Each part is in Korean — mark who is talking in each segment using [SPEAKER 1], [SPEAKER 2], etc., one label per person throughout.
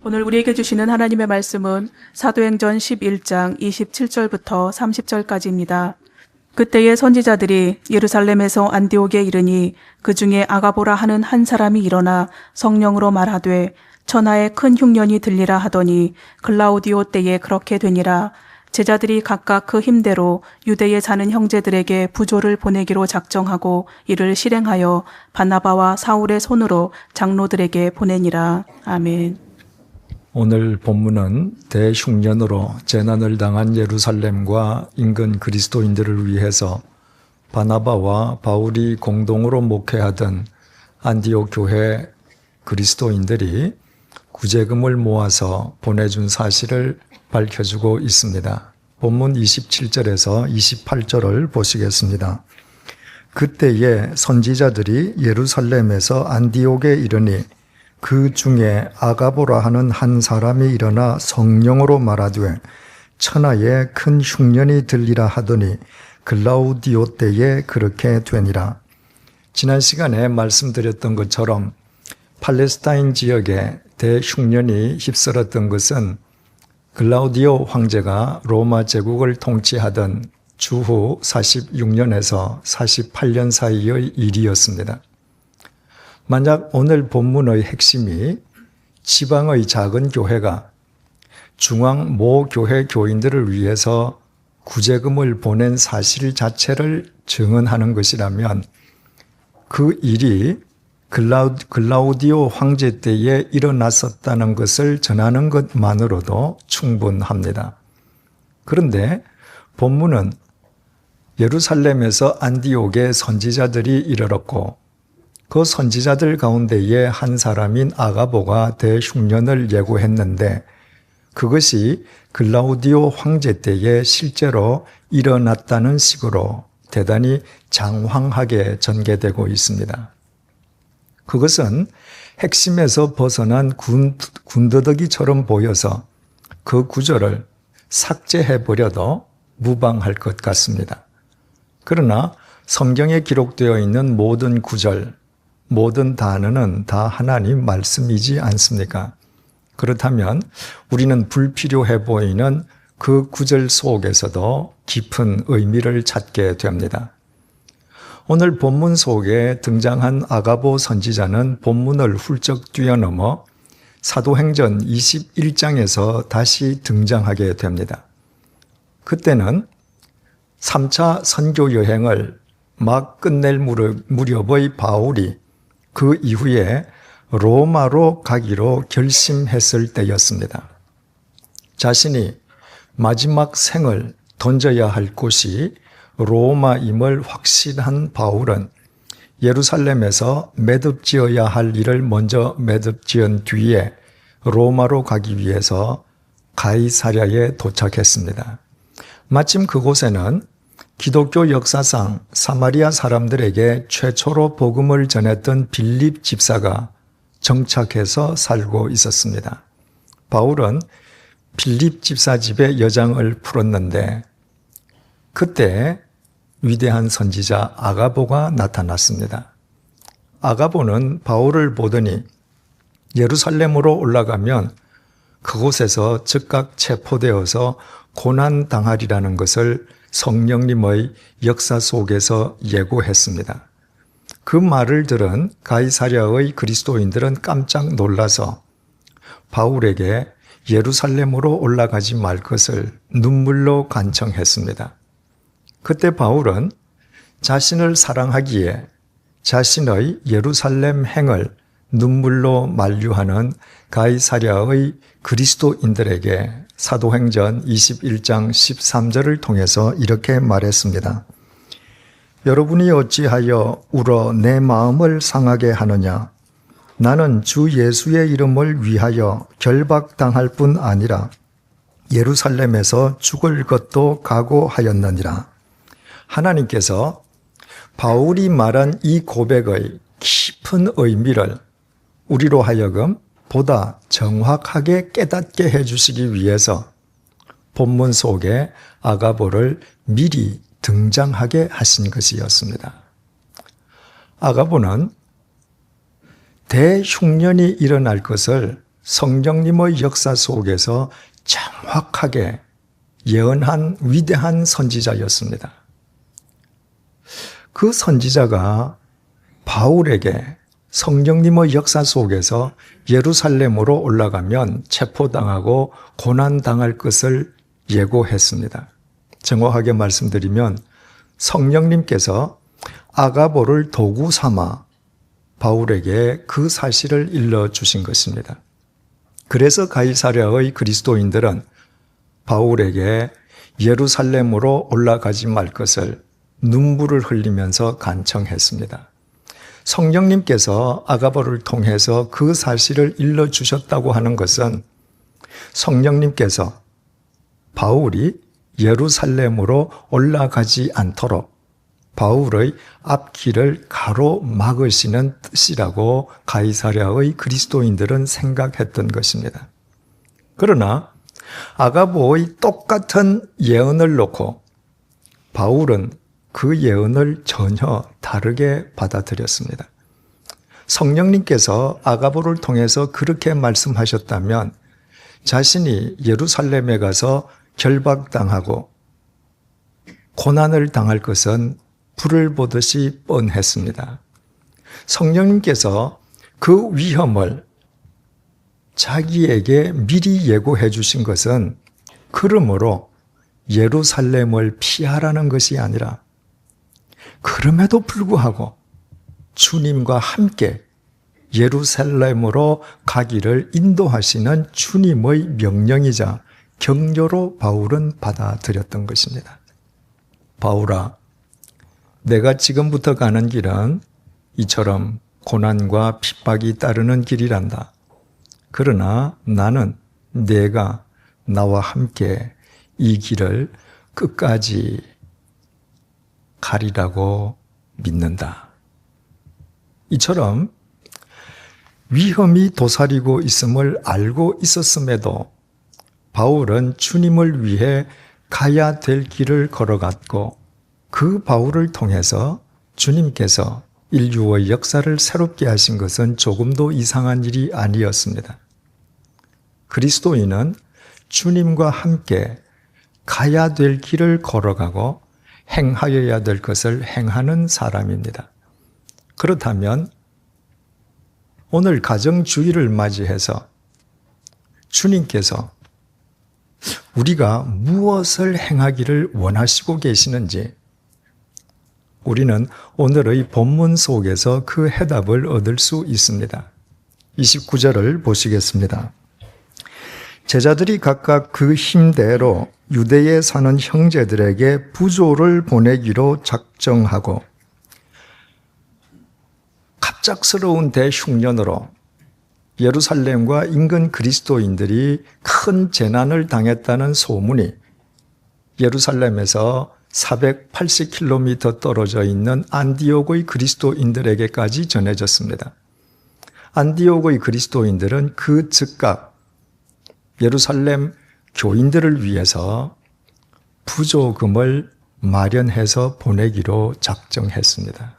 [SPEAKER 1] 오늘 우리에게 주시는 하나님의 말씀은 사도행전 11장 27절부터 30절까지입니다. 그때의 선지자들이 예루살렘에서 안디옥에 이르니 그 중에 아가보라 하는 한 사람이 일어나 성령으로 말하되 천하에 큰 흉년이 들리라 하더니 글라우디오 때에 그렇게 되니라. 제자들이 각각 그 힘대로 유대에 사는 형제들에게 부조를 보내기로 작정하고 이를 실행하여 바나바와 사울의 손으로 장로들에게 보내니라. 아멘.
[SPEAKER 2] 오늘 본문은 대흉년으로 재난을 당한 예루살렘과 인근 그리스도인들을 위해서 바나바와 바울이 공동으로 목회하던 안디옥 교회 그리스도인들이 구제금을 모아서 보내준 사실을 밝혀주고 있습니다. 본문 27절에서 28절을 보시겠습니다. 그때에 선지자들이 예루살렘에서 안디옥에 이르니 그 중에 아가보라 하는 한 사람이 일어나 성령으로 말하되 천하에 큰 흉년이 들리라 하더니 글라우디오 때에 그렇게 되니라. 지난 시간에 말씀드렸던 것처럼 팔레스타인 지역에 대흉년이 휩쓸었던 것은 글라우디오 황제가 로마 제국을 통치하던 주후 46년에서 48년 사이의 일이었습니다. 만약 오늘 본문의 핵심이 지방의 작은 교회가 중앙 모 교회 교인들을 위해서 구제금을 보낸 사실 자체를 증언하는 것이라면 그 일이 글라우디오 황제 때에 일어났었다는 것을 전하는 것만으로도 충분합니다. 그런데 본문은 예루살렘에서 안디옥에 선지자들이 이르렀고 그 선지자들 가운데에 한 사람인 아가보가 대흉년을 예고했는데 그것이 글라우디오 황제 때에 실제로 일어났다는 식으로 대단히 장황하게 전개되고 있습니다. 그것은 핵심에서 벗어난 군더더기처럼 보여서 그 구절을 삭제해버려도 무방할 것 같습니다. 그러나 성경에 기록되어 있는 모든 구절, 모든 단어는 다 하나님 말씀이지 않습니까? 그렇다면 우리는 불필요해 보이는 그 구절 속에서도 깊은 의미를 찾게 됩니다. 오늘 본문 속에 등장한 아가보 선지자는 본문을 훌쩍 뛰어넘어 사도행전 21장에서 다시 등장하게 됩니다. 그때는 3차 선교 여행을 막 끝낼 무렵의 바울이 그 이후에 로마로 가기로 결심했을 때였습니다. 자신이 마지막 생을 던져야 할 곳이 로마임을 확신한 바울은 예루살렘에서 매듭지어야 할 일을 먼저 매듭지은 뒤에 로마로 가기 위해서 가이사랴에 도착했습니다. 마침 그곳에는 기독교 역사상 사마리아 사람들에게 최초로 복음을 전했던 빌립 집사가 정착해서 살고 있었습니다. 바울은 빌립 집사 집에 여장을 풀었는데 그때 위대한 선지자 아가보가 나타났습니다. 아가보는 바울을 보더니 예루살렘으로 올라가면 그곳에서 즉각 체포되어서 고난당하리라는 것을 성령님의 역사 속에서 예고했습니다. 그 말을 들은 가이사랴의 그리스도인들은 깜짝 놀라서 바울에게 예루살렘으로 올라가지 말 것을 눈물로 간청했습니다. 그때 바울은 자신을 사랑하기에 자신의 예루살렘 행을 눈물로 만류하는 가이사랴의 그리스도인들에게 사도행전 21장 13절을 통해서 이렇게 말했습니다. 여러분이 어찌하여 울어 내 마음을 상하게 하느냐? 나는 주 예수의 이름을 위하여 결박당할 뿐 아니라 예루살렘에서 죽을 것도 각오하였느니라. 하나님께서 바울이 말한 이 고백의 깊은 의미를 우리로 하여금 보다 정확하게 깨닫게 해주시기 위해서 본문 속에 아가보를 미리 등장하게 하신 것이었습니다. 아가보는 대흉년이 일어날 것을 성령님의 역사 속에서 정확하게 예언한 위대한 선지자였습니다. 그 선지자가 바울에게 성령님의 역사 속에서 예루살렘으로 올라가면 체포당하고 고난당할 것을 예고했습니다. 정확하게 말씀드리면 성령님께서 아가보를 도구 삼아 바울에게 그 사실을 일러주신 것입니다. 그래서 가이사랴의 그리스도인들은 바울에게 예루살렘으로 올라가지 말 것을 눈물을 흘리면서 간청했습니다. 성령님께서 아가보를 통해서 그 사실을 일러주셨다고 하는 것은 성령님께서 바울이 예루살렘으로 올라가지 않도록 바울의 앞길을 가로막으시는 뜻이라고 가이사랴의 그리스도인들은 생각했던 것입니다. 그러나 아가보의 똑같은 예언을 놓고 바울은 그 예언을 전혀 다르게 받아들였습니다. 성령님께서 아가보를 통해서 그렇게 말씀하셨다면 자신이 예루살렘에 가서 결박당하고 고난을 당할 것은 불을 보듯이 뻔했습니다. 성령님께서 그 위험을 자기에게 미리 예고해 주신 것은 그러므로 예루살렘을 피하라는 것이 아니라 그럼에도 불구하고 주님과 함께 예루살렘으로 가기를 인도하시는 주님의 명령이자 격려로 바울은 받아들였던 것입니다. 바울아, 내가 지금부터 가는 길은 이처럼 고난과 핍박이 따르는 길이란다. 그러나 나는 내가 나와 함께 이 길을 끝까지 가리라고 믿는다. 이처럼 위험이 도사리고 있음을 알고 있었음에도 바울은 주님을 위해 가야 될 길을 걸어갔고 그 바울을 통해서 주님께서 인류의 역사를 새롭게 하신 것은 조금도 이상한 일이 아니었습니다. 그리스도인은 주님과 함께 가야 될 길을 걸어가고 행하여야 될 것을 행하는 사람입니다. 그렇다면 오늘 가정주의를 맞이해서 주님께서 우리가 무엇을 행하기를 원하시고 계시는지 우리는 오늘의 본문 속에서 그 해답을 얻을 수 있습니다. 29절을 보시겠습니다. 제자들이 각각 그 힘대로 유대에 사는 형제들에게 부조를 보내기로 작정하고 갑작스러운 대흉년으로 예루살렘과 인근 그리스도인들이 큰 재난을 당했다는 소문이 예루살렘에서 480km 떨어져 있는 안디옥의 그리스도인들에게까지 전해졌습니다. 안디옥의 그리스도인들은 그 즉각 예루살렘 교인들을 위해서 부조금을 마련해서 보내기로 작정했습니다.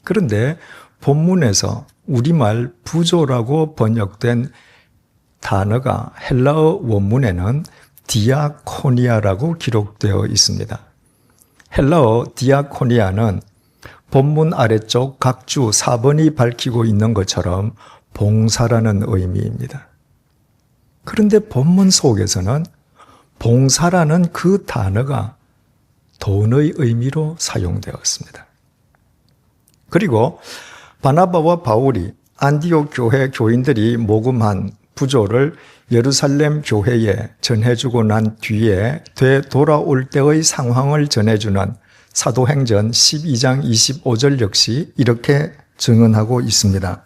[SPEAKER 2] 그런데 본문에서 우리말 부조라고 번역된 단어가 헬라어 원문에는 디아코니아라고 기록되어 있습니다. 헬라어 디아코니아는 본문 아래쪽 각주 4번이 밝히고 있는 것처럼 봉사라는 의미입니다. 그런데 본문 속에서는 봉사라는 그 단어가 돈의 의미로 사용되었습니다. 그리고 바나바와 바울이 안디옥 교회 교인들이 모금한 부조를 예루살렘 교회에 전해주고 난 뒤에 되돌아올 때의 상황을 전해주는 사도행전 12장 25절 역시 이렇게 증언하고 있습니다.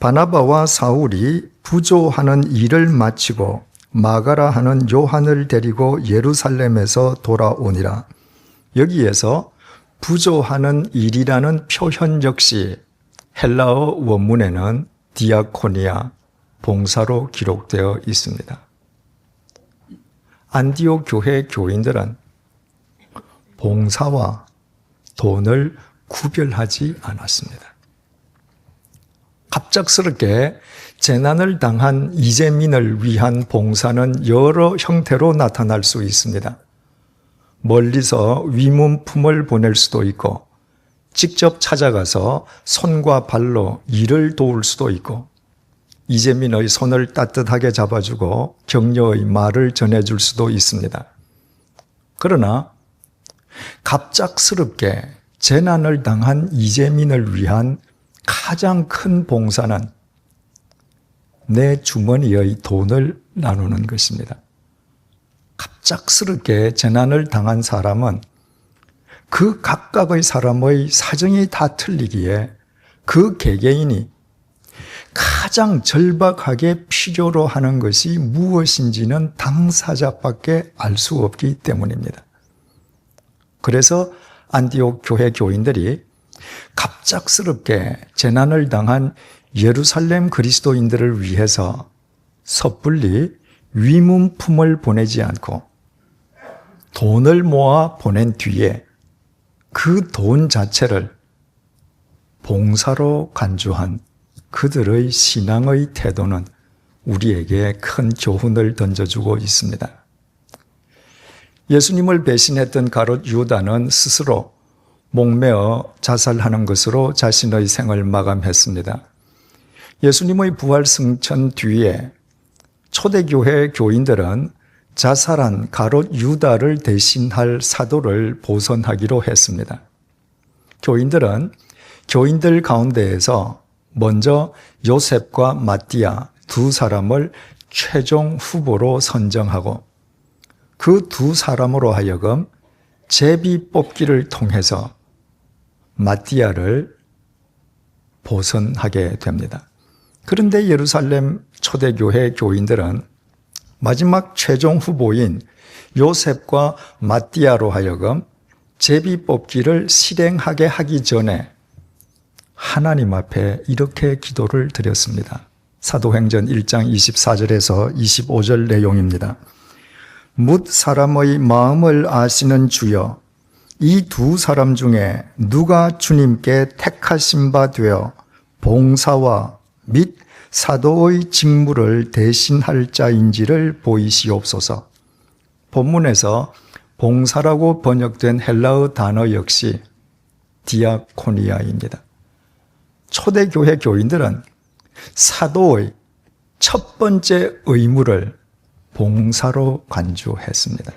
[SPEAKER 2] 바나바와 사울이 부조하는 일을 마치고 마가라 하는 요한을 데리고 예루살렘에서 돌아오니라. 여기에서 부조하는 일이라는 표현 역시 헬라어 원문에는 디아코니아, 봉사로 기록되어 있습니다. 안디옥 교회 교인들은 봉사와 돈을 구별하지 않았습니다. 갑작스럽게 재난을 당한 이재민을 위한 봉사는 여러 형태로 나타날 수 있습니다. 멀리서 위문품을 보낼 수도 있고, 직접 찾아가서 손과 발로 일을 도울 수도 있고, 이재민의 손을 따뜻하게 잡아주고 격려의 말을 전해줄 수도 있습니다. 그러나 갑작스럽게 재난을 당한 이재민을 위한 가장 큰 봉사는 내 주머니의 돈을 나누는 것입니다. 갑작스럽게 재난을 당한 사람은 그 각각의 사람의 사정이 다 틀리기에 그 개개인이 가장 절박하게 필요로 하는 것이 무엇인지는 당사자밖에 알 수 없기 때문입니다. 그래서 안디옥 교회 교인들이 갑작스럽게 재난을 당한 예루살렘 그리스도인들을 위해서 섣불리 위문품을 보내지 않고 돈을 모아 보낸 뒤에 그 돈 자체를 봉사로 간주한 그들의 신앙의 태도는 우리에게 큰 교훈을 던져주고 있습니다. 예수님을 배신했던 가롯 유다는 스스로 목매어 자살하는 것으로 자신의 생을 마감했습니다. 예수님의 부활 승천 뒤에 초대교회 교인들은 자살한 가롯 유다를 대신할 사도를 보선하기로 했습니다. 교인들은 교인들 가운데에서 먼저 요셉과 마띠아 두 사람을 최종 후보로 선정하고 그 두 사람으로 하여금 제비 뽑기를 통해서 마띠아를 보선하게 됩니다. 그런데 예루살렘 초대교회 교인들은 마지막 최종 후보인 요셉과 마띠아로 하여금 제비 뽑기를 실행하게 하기 전에 하나님 앞에 이렇게 기도를 드렸습니다. 사도행전 1장 24절에서 25절 내용입니다. 뭇 사람의 마음을 아시는 주여, 이 두 사람 중에 누가 주님께 택하신 바 되어 봉사와 및 사도의 직무를 대신할 자인지를 보이시옵소서. 본문에서 봉사라고 번역된 헬라어 단어 역시 디아코니아입니다. 초대교회 교인들은 사도의 첫 번째 의무를 봉사로 간주했습니다.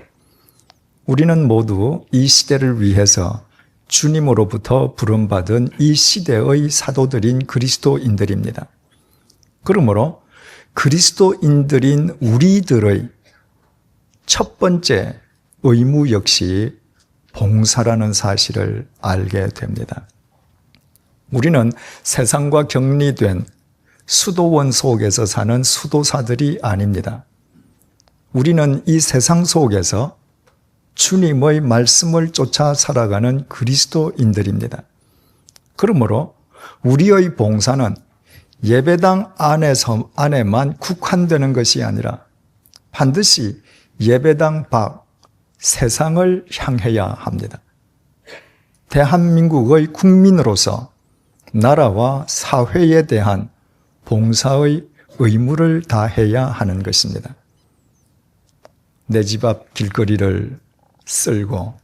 [SPEAKER 2] 우리는 모두 이 시대를 위해서 주님으로부터 부름받은 이 시대의 사도들인 그리스도인들입니다. 그러므로 그리스도인들인 우리들의 첫 번째 의무 역시 봉사라는 사실을 알게 됩니다. 우리는 세상과 격리된 수도원 속에서 사는 수도사들이 아닙니다. 우리는 이 세상 속에서 주님의 말씀을 쫓아 살아가는 그리스도인들입니다. 그러므로 우리의 봉사는 예배당 안에만 국한되는 것이 아니라 반드시 예배당 밖 세상을 향해야 합니다. 대한민국의 국민으로서 나라와 사회에 대한 봉사의 의무를 다해야 하는 것입니다. 내 집 앞 길거리를 쓸고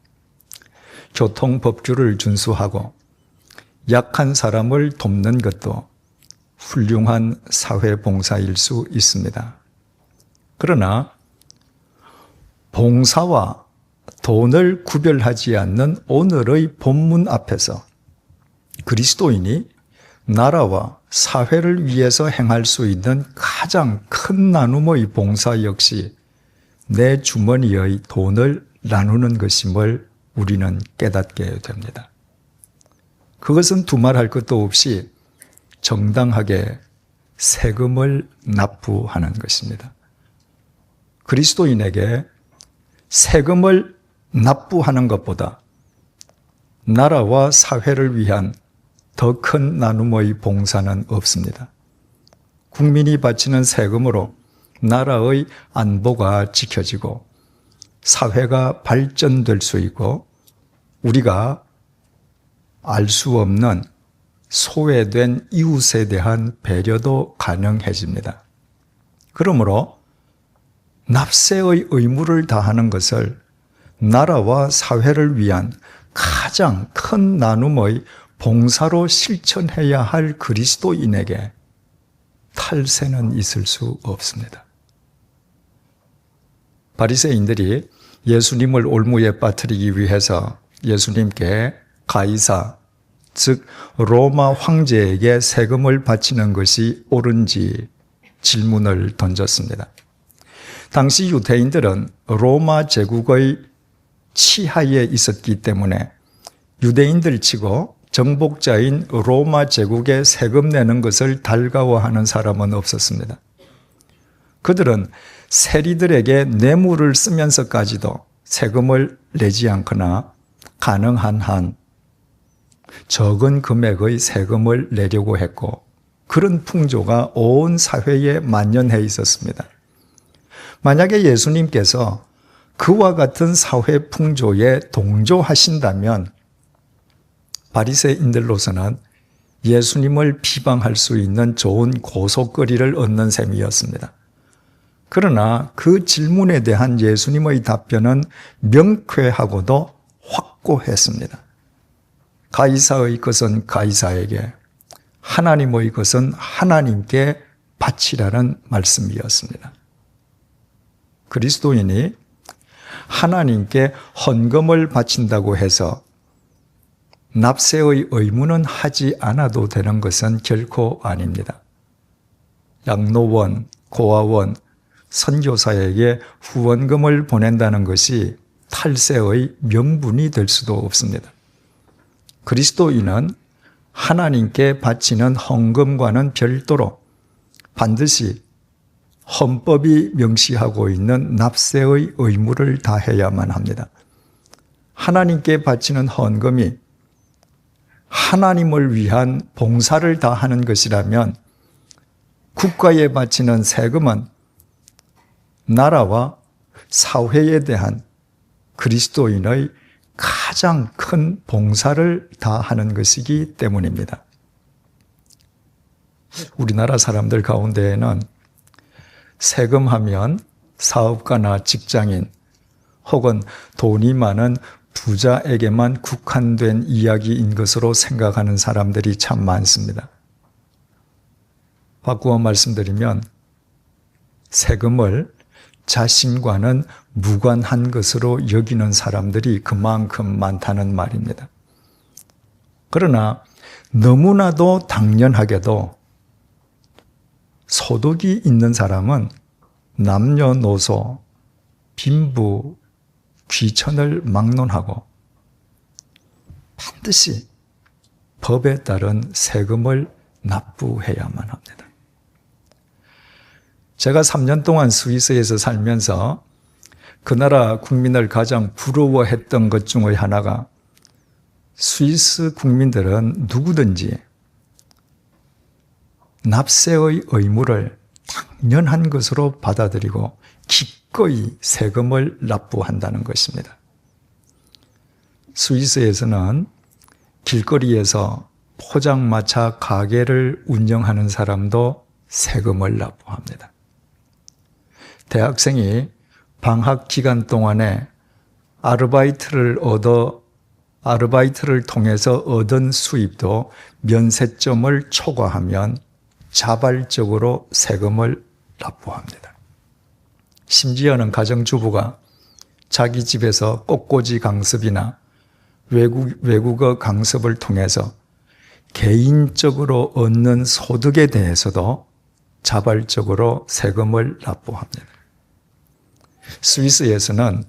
[SPEAKER 2] 교통법규를 준수하고 약한 사람을 돕는 것도 훌륭한 사회봉사일 수 있습니다. 그러나 봉사와 돈을 구별하지 않는 오늘의 본문 앞에서 그리스도인이 나라와 사회를 위해서 행할 수 있는 가장 큰 나눔의 봉사 역시 내 주머니의 돈을 나누는 것임을 우리는 깨닫게 됩니다. 그것은 두말할 것도 없이 정당하게 세금을 납부하는 것입니다. 그리스도인에게 세금을 납부하는 것보다 나라와 사회를 위한 더 큰 나눔의 봉사는 없습니다. 국민이 바치는 세금으로 나라의 안보가 지켜지고 사회가 발전될 수 있고 우리가 알 수 없는 소외된 이웃에 대한 배려도 가능해집니다. 그러므로 납세의 의무를 다하는 것을 나라와 사회를 위한 가장 큰 나눔의 봉사로 실천해야 할 그리스도인에게 탈세는 있을 수 없습니다. 바리새인들이 예수님을 올무에 빠뜨리기 위해서 예수님께 가이사, 즉 로마 황제에게 세금을 바치는 것이 옳은지 질문을 던졌습니다. 당시 유대인들은 로마 제국의 치하에 있었기 때문에 유대인들 치고 정복자인 로마 제국에 세금 내는 것을 달가워하는 사람은 없었습니다. 그들은 세리들에게 뇌물을 쓰면서까지도 세금을 내지 않거나 가능한 한 적은 금액의 세금을 내려고 했고, 그런 풍조가 온 사회에 만연해 있었습니다. 만약에 예수님께서 그와 같은 사회 풍조에 동조하신다면 바리새인들로서는 예수님을 비방할 수 있는 좋은 고속거리를 얻는 셈이었습니다. 그러나 그 질문에 대한 예수님의 답변은 명쾌하고도 확고했습니다. 가이사의 것은 가이사에게, 하나님의 것은 하나님께 바치라는 말씀이었습니다. 그리스도인이 하나님께 헌금을 바친다고 해서 납세의 의무는 하지 않아도 되는 것은 결코 아닙니다. 양로원, 고아원, 선교사에게 후원금을 보낸다는 것이 탈세의 명분이 될 수도 없습니다. 그리스도인은 하나님께 바치는 헌금과는 별도로 반드시 헌법이 명시하고 있는 납세의 의무를 다해야만 합니다. 하나님께 바치는 헌금이 하나님을 위한 봉사를 다하는 것이라면 국가에 바치는 세금은 나라와 사회에 대한 그리스도인의 가장 큰 봉사를 다하는 것이기 때문입니다. 우리나라 사람들 가운데에는 세금하면 사업가나 직장인 혹은 돈이 많은 부자에게만 국한된 이야기인 것으로 생각하는 사람들이 참 많습니다. 바꾸어 말씀드리면 세금을 자신과는 무관한 것으로 여기는 사람들이 그만큼 많다는 말입니다. 그러나 너무나도 당연하게도 소득이 있는 사람은 남녀노소, 빈부, 귀천을 막론하고 반드시 법에 따른 세금을 납부해야만 합니다. 제가 3년 동안 스위스에서 살면서 그 나라 국민을 가장 부러워했던 것 중의 하나가 스위스 국민들은 누구든지 납세의 의무를 당연한 것으로 받아들이고 기꺼이 세금을 납부한다는 것입니다. 스위스에서는 길거리에서 포장마차 가게를 운영하는 사람도 세금을 납부합니다. 대학생이 방학 기간 동안에 아르바이트를 통해서 얻은 수입도 면세점을 초과하면 자발적으로 세금을 납부합니다. 심지어는 가정주부가 자기 집에서 꽃꽂이 강습이나 외국어 강습을 통해서 개인적으로 얻는 소득에 대해서도 자발적으로 세금을 납부합니다. 스위스에서는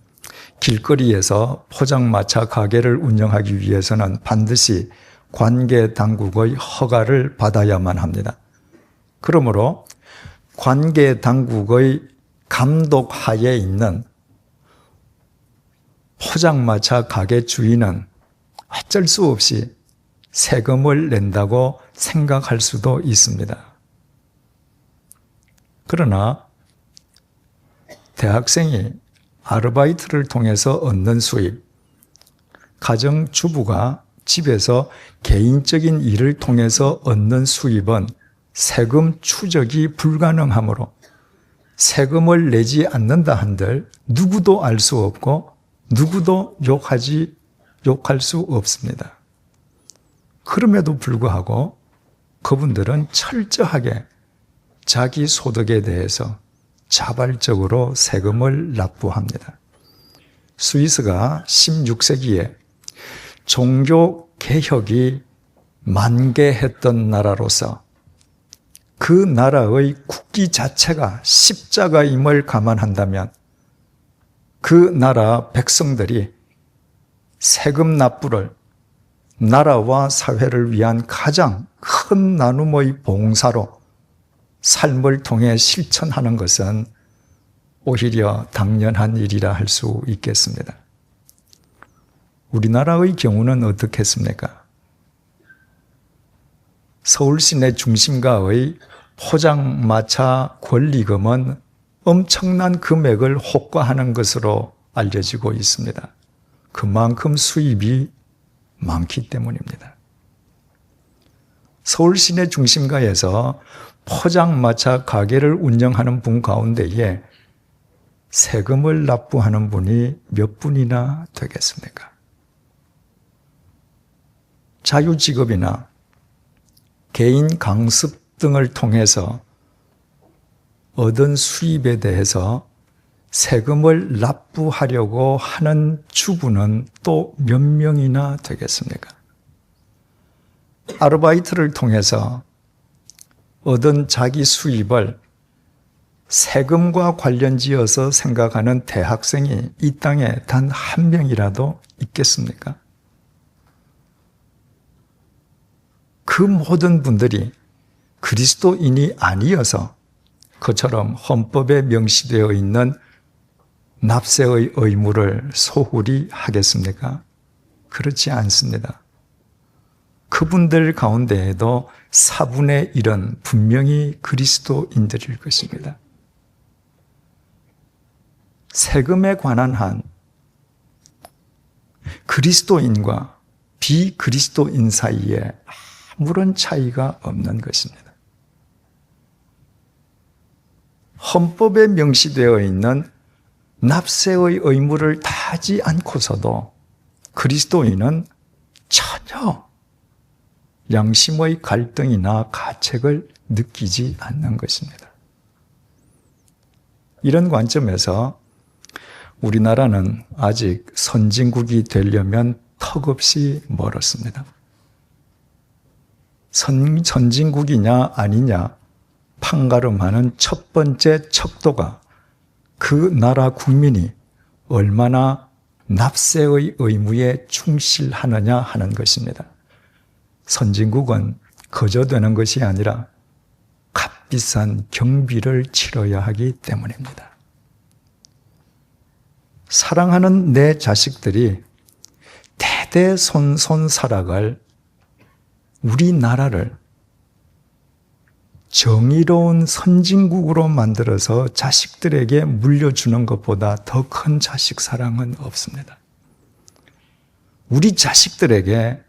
[SPEAKER 2] 길거리에서 포장마차 가게를 운영하기 위해서는 반드시 관계 당국의 허가를 받아야만 합니다. 그러므로 관계 당국의 감독 하에 있는 포장마차 가게 주인은 어쩔 수 없이 세금을 낸다고 생각할 수도 있습니다. 그러나 대학생이 아르바이트를 통해서 얻는 수입, 가정주부가 집에서 개인적인 일을 통해서 얻는 수입은 세금 추적이 불가능하므로 세금을 내지 않는다 한들 누구도 알 수 없고 누구도 욕할 수 없습니다. 그럼에도 불구하고 그분들은 철저하게 자기 소득에 대해서 자발적으로 세금을 납부합니다. 스위스가 16세기에 종교 개혁이 만개했던 나라로서 그 나라의 국기 자체가 십자가임을 감안한다면 그 나라 백성들이 세금 납부를 나라와 사회를 위한 가장 큰 나눔의 봉사로 삶을 통해 실천하는 것은 오히려 당연한 일이라 할 수 있겠습니다. 우리나라의 경우는 어떻겠습니까? 서울 시내 중심가의 포장마차 권리금은 엄청난 금액을 호가하는 것으로 알려지고 있습니다. 그만큼 수입이 많기 때문입니다. 서울 시내 중심가에서 포장마차 가게를 운영하는 분 가운데에 세금을 납부하는 분이 몇 분이나 되겠습니까? 자유직업이나 개인 강습 등을 통해서 얻은 수입에 대해서 세금을 납부하려고 하는 주부는 또 몇 명이나 되겠습니까? 아르바이트를 통해서 얻은 자기 수입을 세금과 관련지어서 생각하는 대학생이 이 땅에 단 한 명이라도 있겠습니까? 그 모든 분들이 그리스도인이 아니어서 그처럼 헌법에 명시되어 있는 납세의 의무를 소홀히 하겠습니까? 그렇지 않습니다. 그분들 가운데에도 4분의 1은 분명히 그리스도인들일 것입니다. 세금에 관한 한 그리스도인과 비그리스도인 사이에 아무런 차이가 없는 것입니다. 헌법에 명시되어 있는 납세의 의무를 다하지 않고서도 그리스도인은 전혀 양심의 갈등이나 가책을 느끼지 않는 것입니다. 이런 관점에서 우리나라는 아직 선진국이 되려면 턱없이 멀었습니다. 선진국이냐 아니냐 판가름하는 첫 번째 척도가 그 나라 국민이 얼마나 납세의 의무에 충실하느냐 하는 것입니다. 선진국은 거저 되는 것이 아니라 값비싼 경비를 치러야 하기 때문입니다. 사랑하는 내 자식들이 대대손손 살아갈 우리나라를 정의로운 선진국으로 만들어서 자식들에게 물려주는 것보다 더 큰 자식 사랑은 없습니다. 우리 자식들에게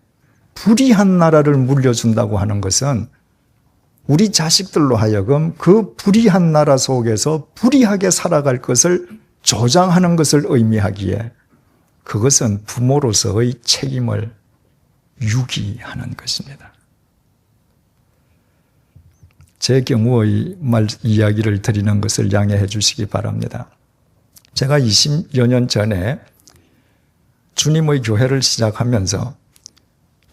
[SPEAKER 2] 불의한 나라를 물려준다고 하는 것은 우리 자식들로 하여금 그 불의한 나라 속에서 불의하게 살아갈 것을 조장하는 것을 의미하기에 그것은 부모로서의 책임을 유기하는 것입니다. 제 경우의 이야기를 드리는 것을 양해해 주시기 바랍니다. 제가 20여 년 전에 주님의 교회를 시작하면서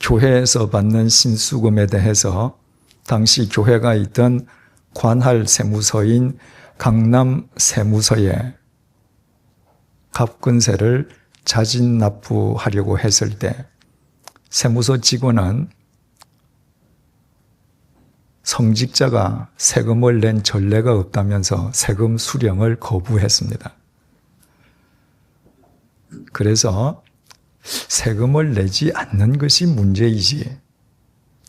[SPEAKER 2] 교회에서 받는 신수금에 대해서 당시 교회가 있던 관할 세무서인 강남 세무서에 갑근세를 자진 납부하려고 했을 때 세무서 직원은 성직자가 세금을 낸 전례가 없다면서 세금 수령을 거부했습니다. 그래서 세금을 내지 않는 것이 문제이지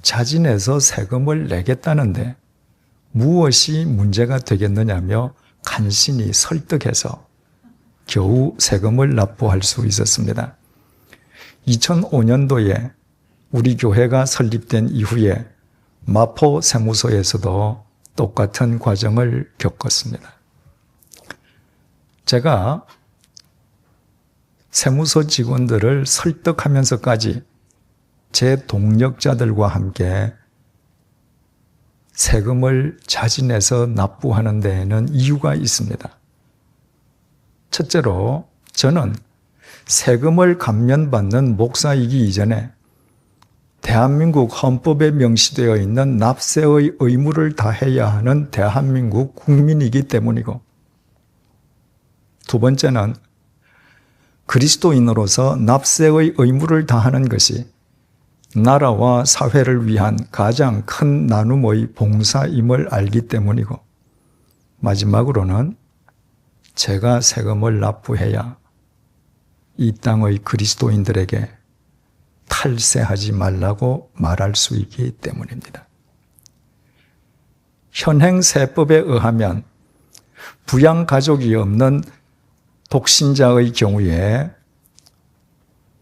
[SPEAKER 2] 자진해서 세금을 내겠다는데 무엇이 문제가 되겠느냐며 간신히 설득해서 겨우 세금을 납부할 수 있었습니다. 2005년도에 우리 교회가 설립된 이후에 마포 세무서에서도 똑같은 과정을 겪었습니다. 제가 세무서 직원들을 설득하면서까지 제 동력자들과 함께 세금을 자진해서 납부하는 데에는 이유가 있습니다. 첫째로 저는 세금을 감면받는 목사이기 이전에 대한민국 헌법에 명시되어 있는 납세의 의무를 다해야 하는 대한민국 국민이기 때문이고, 두 번째는 그리스도인으로서 납세의 의무를 다하는 것이 나라와 사회를 위한 가장 큰 나눔의 봉사임을 알기 때문이고, 마지막으로는 제가 세금을 납부해야 이 땅의 그리스도인들에게 탈세하지 말라고 말할 수 있기 때문입니다. 현행 세법에 의하면 부양가족이 없는 독신자의 경우에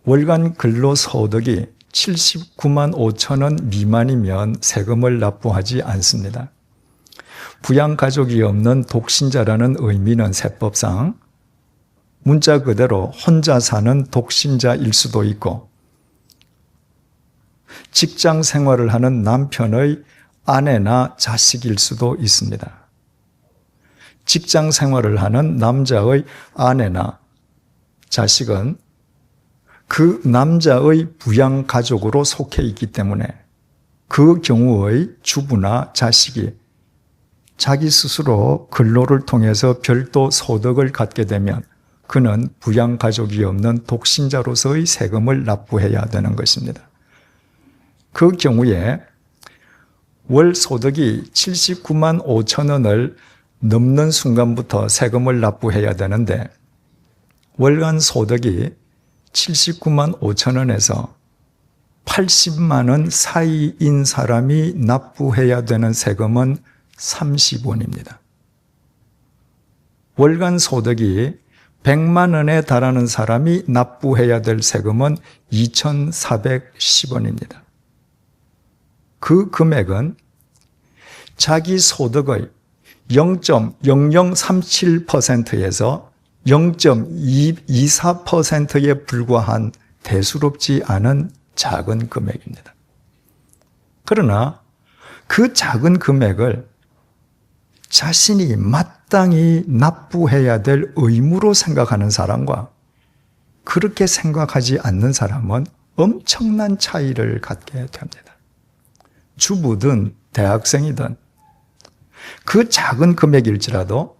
[SPEAKER 2] 월간 근로소득이 79만 5천 원 미만이면 세금을 납부하지 않습니다. 부양가족이 없는 독신자라는 의미는 세법상 문자 그대로 혼자 사는 독신자일 수도 있고, 직장 생활을 하는 남편의 아내나 자식일 수도 있습니다. 직장 생활을 하는 남자의 아내나 자식은 그 남자의 부양가족으로 속해 있기 때문에 그 경우의 주부나 자식이 자기 스스로 근로를 통해서 별도 소득을 갖게 되면 그는 부양가족이 없는 독신자로서의 세금을 납부해야 되는 것입니다. 그 경우에 월 소득이 79만 5천 원을 넘는 순간부터 세금을 납부해야 되는데, 월간 소득이 79만 5천 원에서 80만 원 사이인 사람이 납부해야 되는 세금은 30원입니다. 월간 소득이 100만 원에 달하는 사람이 납부해야 될 세금은 2,410원입니다. 그 금액은 자기 소득의 0.0037%에서 0.24%에 불과한 대수롭지 않은 작은 금액입니다. 그러나 그 작은 금액을 자신이 마땅히 납부해야 될 의무로 생각하는 사람과 그렇게 생각하지 않는 사람은 엄청난 차이를 갖게 됩니다. 주부든 대학생이든 그 작은 금액일지라도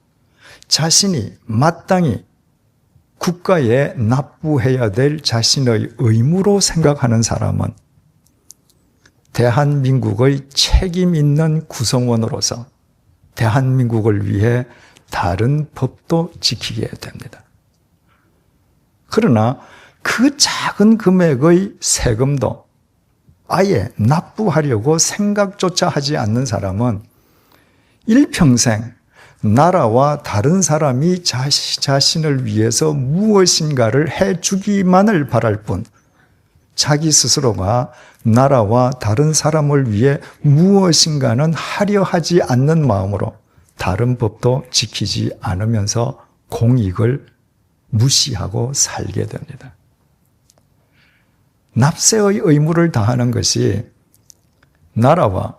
[SPEAKER 2] 자신이 마땅히 국가에 납부해야 될 자신의 의무로 생각하는 사람은 대한민국의 책임 있는 구성원으로서 대한민국을 위해 다른 법도 지키게 됩니다. 그러나 그 작은 금액의 세금도 아예 납부하려고 생각조차 하지 않는 사람은 일평생 나라와 다른 사람이 자신을 위해서 무엇인가를 해주기만을 바랄 뿐 자기 스스로가 나라와 다른 사람을 위해 무엇인가는 하려 하지 않는 마음으로 다른 법도 지키지 않으면서 공익을 무시하고 살게 됩니다. 납세의 의무를 다하는 것이 나라와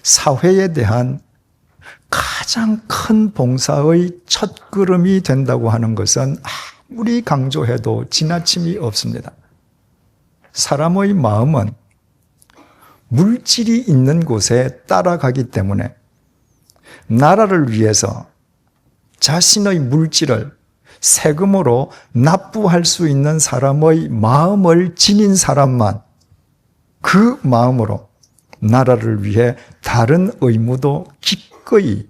[SPEAKER 2] 사회에 대한 가장 큰 봉사의 첫걸음이 된다고 하는 것은 아무리 강조해도 지나침이 없습니다. 사람의 마음은 물질이 있는 곳에 따라가기 때문에 나라를 위해서 자신의 물질을 세금으로 납부할 수 있는 사람의 마음을 지닌 사람만 그 마음으로 나라를 위해 다른 의무도 기꺼이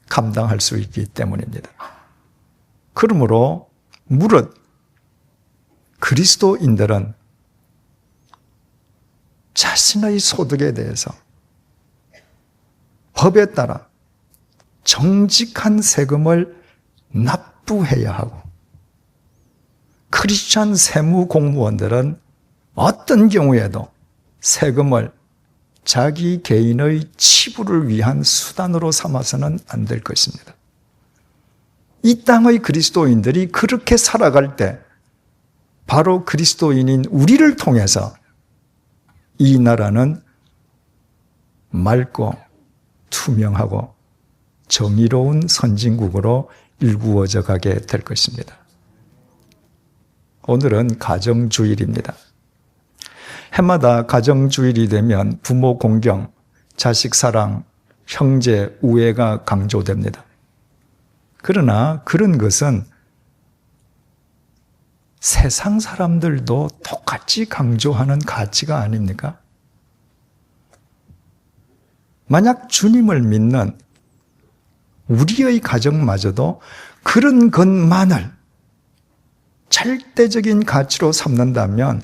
[SPEAKER 2] 감당할 수 있기 때문입니다. 그러므로 무릇 그리스도인들은 자신의 소득에 대해서 법에 따라 정직한 세금을 납부해야 하고, 크리스천 세무 공무원들은 어떤 경우에도 세금을 자기 개인의 치부를 위한 수단으로 삼아서는 안 될 것입니다. 이 땅의 그리스도인들이 그렇게 살아갈 때 바로 그리스도인인 우리를 통해서 이 나라는 맑고 투명하고 정의로운 선진국으로 일구어져 가게 될 것입니다. 오늘은 가정주일입니다. 해마다 가정주일이 되면 부모 공경, 자식 사랑, 형제 우애가 강조됩니다. 그러나 그런 것은 세상 사람들도 똑같이 강조하는 가치가 아닙니까? 만약 주님을 믿는 우리의 가정마저도 그런 것만을 절대적인 가치로 삼는다면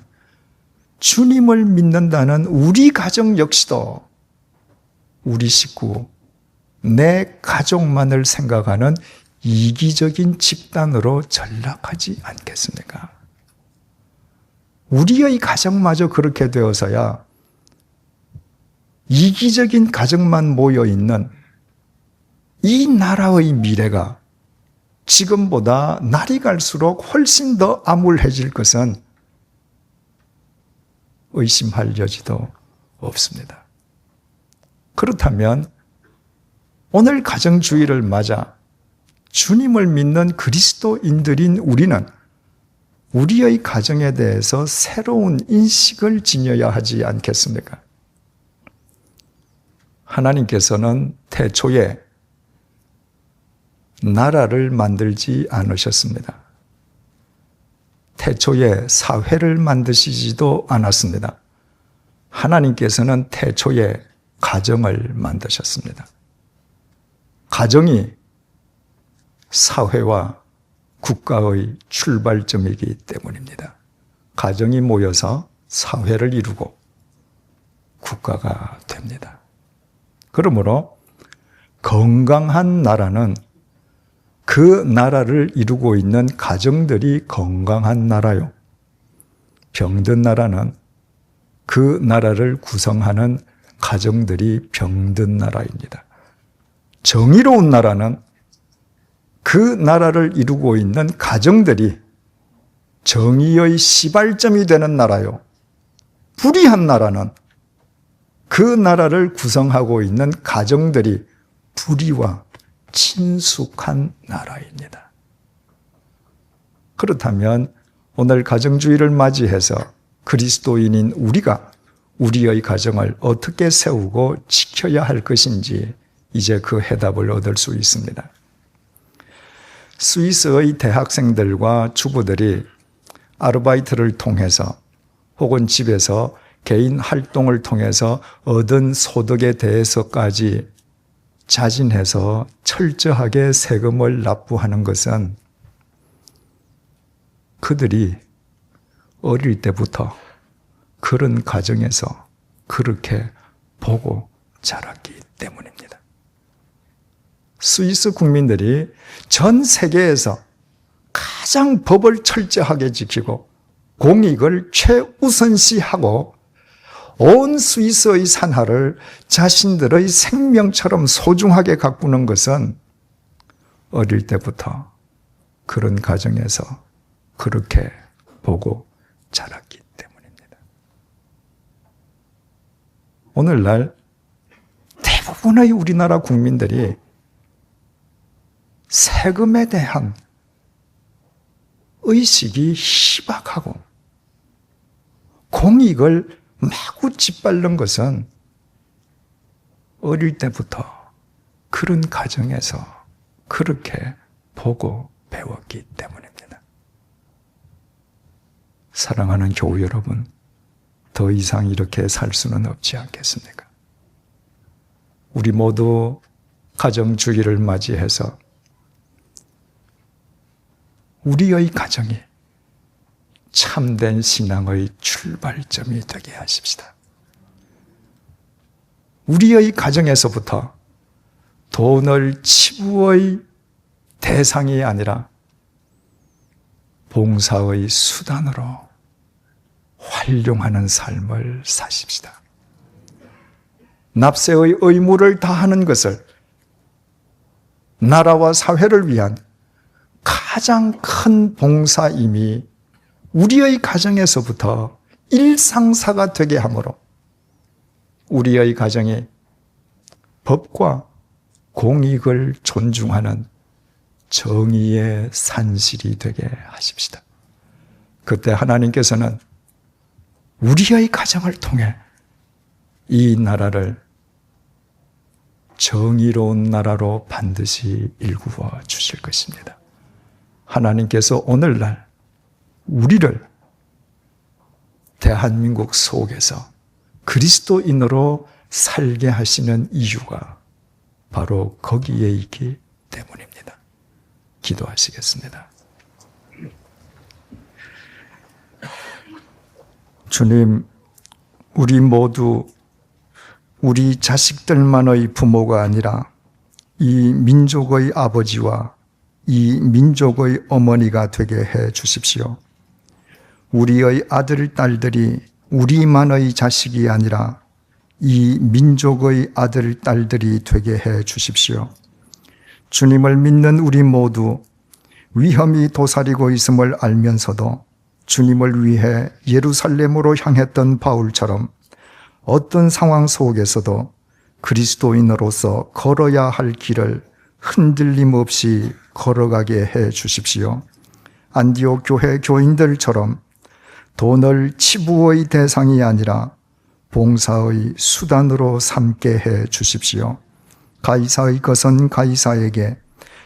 [SPEAKER 2] 주님을 믿는다는 우리 가정 역시도 우리 식구, 내 가족만을 생각하는 이기적인 집단으로 전락하지 않겠습니까? 우리의 가정마저 그렇게 되어서야 이기적인 가정만 모여있는 이 나라의 미래가 지금보다 날이 갈수록 훨씬 더 암울해질 것은 의심할 여지도 없습니다. 그렇다면 오늘 가정주의를 맞아 주님을 믿는 그리스도인들인 우리는 우리의 가정에 대해서 새로운 인식을 지녀야 하지 않겠습니까? 하나님께서는 태초에 나라를 만들지 않으셨습니다. 태초에 사회를 만드시지도 않았습니다. 하나님께서는 태초에 가정을 만드셨습니다. 가정이 사회와 국가의 출발점이기 때문입니다. 가정이 모여서 사회를 이루고 국가가 됩니다. 그러므로 건강한 나라는 그 나라를 이루고 있는 가정들이 건강한 나라요. 병든 나라는 그 나라를 구성하는 가정들이 병든 나라입니다. 정의로운 나라는 그 나라를 이루고 있는 가정들이 정의의 시발점이 되는 나라요. 불의한 나라는 그 나라를 구성하고 있는 가정들이 불의와 친숙한 나라입니다. 그렇다면 오늘 가정주의를 맞이해서 그리스도인인 우리가 우리의 가정을 어떻게 세우고 지켜야 할 것인지 이제 그 해답을 얻을 수 있습니다. 스위스의 대학생들과 주부들이 아르바이트를 통해서 혹은 집에서 개인 활동을 통해서 얻은 소득에 대해서까지 자진해서 철저하게 세금을 납부하는 것은 그들이 어릴 때부터 그런 가정에서 그렇게 보고 자랐기 때문입니다. 스위스 국민들이 전 세계에서 가장 법을 철저하게 지키고 공익을 최우선시하고 온 스위스의 산하를 자신들의 생명처럼 소중하게 가꾸는 것은 어릴 때부터 그런 가정에서 그렇게 보고 자랐기 때문입니다. 오늘날 대부분의 우리나라 국민들이 세금에 대한 의식이 희박하고 공익을 마구 짓밟는 것은 어릴 때부터 그런 가정에서 그렇게 보고 배웠기 때문입니다. 사랑하는 교우 여러분, 더 이상 이렇게 살 수는 없지 않겠습니까? 우리 모두 가정주의를 맞이해서 우리의 가정이 참된 신앙의 출발점이 되게 하십시다. 우리의 가정에서부터 돈을 치부의 대상이 아니라 봉사의 수단으로 활용하는 삶을 사십시다. 납세의 의무를 다하는 것을 나라와 사회를 위한 가장 큰 봉사임이 우리의 가정에서부터 일상사가 되게 하므로 우리의 가정이 법과 공익을 존중하는 정의의 산실이 되게 하십시다. 그때 하나님께서는 우리의 가정을 통해 이 나라를 정의로운 나라로 반드시 일구어 주실 것입니다. 하나님께서 오늘날 우리를 대한민국 속에서 그리스도인으로 살게 하시는 이유가 바로 거기에 있기 때문입니다. 기도하시겠습니다. 주님, 우리 모두 우리 자식들만의 부모가 아니라 이 민족의 아버지와 이 민족의 어머니가 되게 해 주십시오. 우리의 아들, 딸들이 우리만의 자식이 아니라 이 민족의 아들, 딸들이 되게 해 주십시오. 주님을 믿는 우리 모두 위험이 도사리고 있음을 알면서도 주님을 위해 예루살렘으로 향했던 바울처럼 어떤 상황 속에서도 그리스도인으로서 걸어야 할 길을 흔들림 없이 걸어가게 해 주십시오. 안디옥 교회 교인들처럼 돈을 치부의 대상이 아니라 봉사의 수단으로 삼게 해 주십시오. 가이사의 것은 가이사에게,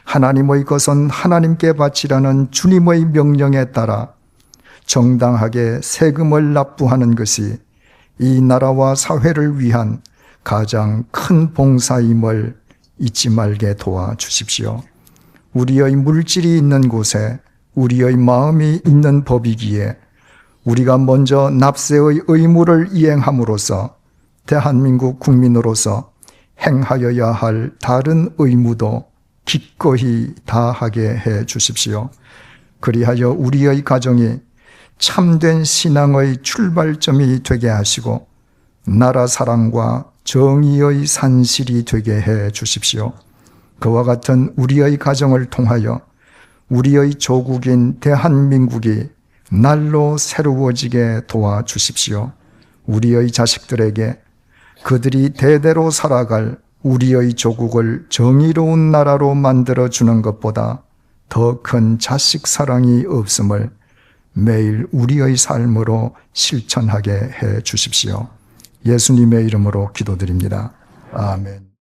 [SPEAKER 2] 하나님의 것은 하나님께 바치라는 주님의 명령에 따라 정당하게 세금을 납부하는 것이 이 나라와 사회를 위한 가장 큰 봉사임을 잊지 말게 도와주십시오. 우리의 물질이 있는 곳에 우리의 마음이 있는 법이기에 우리가 먼저 납세의 의무를 이행함으로써 대한민국 국민으로서 행하여야 할 다른 의무도 기꺼이 다하게 해 주십시오. 그리하여 우리의 가정이 참된 신앙의 출발점이 되게 하시고 나라 사랑과 정의의 산실이 되게 해 주십시오. 그와 같은 우리의 가정을 통하여 우리의 조국인 대한민국이 날로 새로워지게 도와주십시오. 우리의 자식들에게 그들이 대대로 살아갈 우리의 조국을 정의로운 나라로 만들어주는 것보다 더 큰 자식 사랑이 없음을 매일 우리의 삶으로 실천하게 해 주십시오. 예수님의 이름으로 기도드립니다. 아멘.